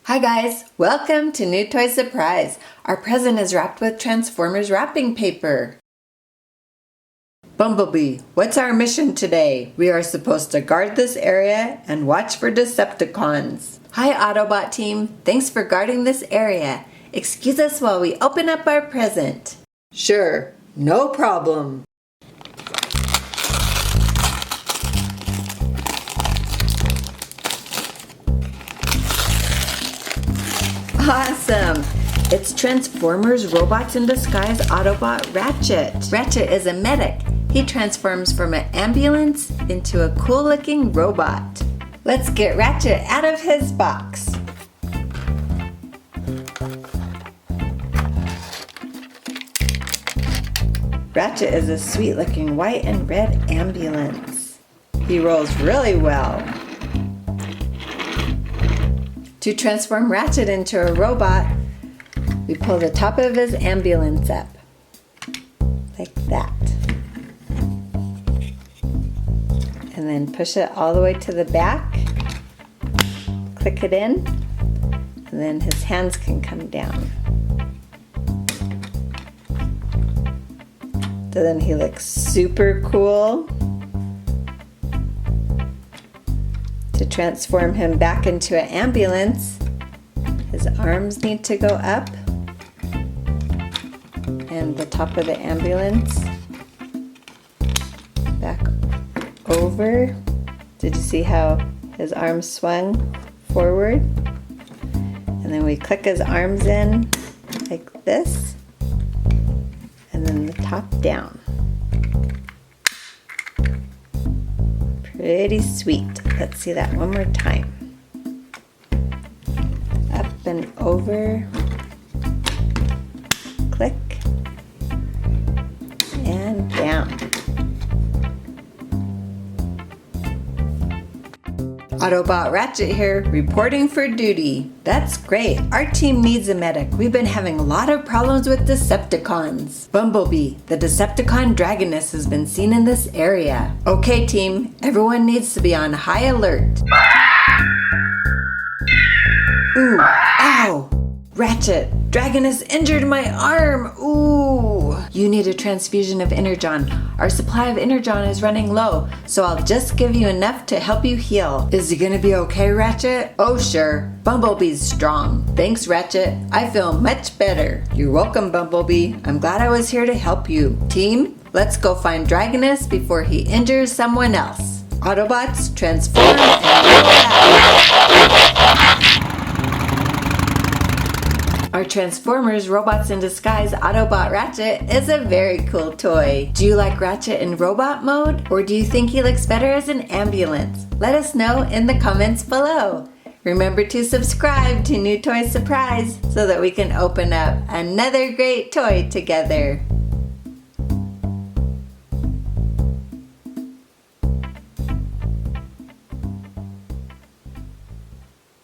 Hi guys, welcome to New Toy Surprise. Our present is wrapped with Transformers wrapping paper. Bumblebee, what's our mission today? We are supposed to guard this area and watch for Decepticons. Hi Autobot team, thanks for guarding this area. Excuse us while we open up our present. Sure, no problem. Awesome! It's Transformers Robots in Disguise Autobot Ratchet. Ratchet is a medic. He transforms from an ambulance into a cool-looking robot. Let's get Ratchet out of his box. Ratchet is a sweet-looking white and red ambulance. He rolls really well. To transform Ratchet into a robot, we pull the top of his ambulance up, like that. And then push it all the way to the back, click it in, and then his hands can come down. Doesn't he look super cool? To transform him back into an ambulance, his arms need to go up and the top of the ambulance back over. Did you see how his arms swung forward? And then we click his arms in like this, and then the top down. Pretty sweet. Let's see that one more time. Up and over. Click. And down. Autobot Ratchet here, reporting for duty. That's great. Our team needs a medic. We've been having a lot of problems with Decepticons. Bumblebee, the Decepticon Dragonus has been seen in this area. Okay team, everyone needs to be on high alert. Ooh, ow! Ratchet, Dragonus injured my arm! Ooh! You need a transfusion of Energon. Our supply of Energon is running low, so I'll just give you enough to help you heal. Is he gonna be okay, Ratchet? Oh sure, Bumblebee's strong. Thanks, Ratchet. I feel much better. You're welcome, Bumblebee. I'm glad I was here to help you. Team, let's go find Dragonus before he injures someone else. Autobots, transform and roll out. Our Transformers Robots in Disguise Autobot Ratchet is a very cool toy. Do you like Ratchet in robot mode, or do you think he looks better as an ambulance? Let us know in the comments below. Remember to subscribe to New Toy Surprise so that we can open up another great toy together.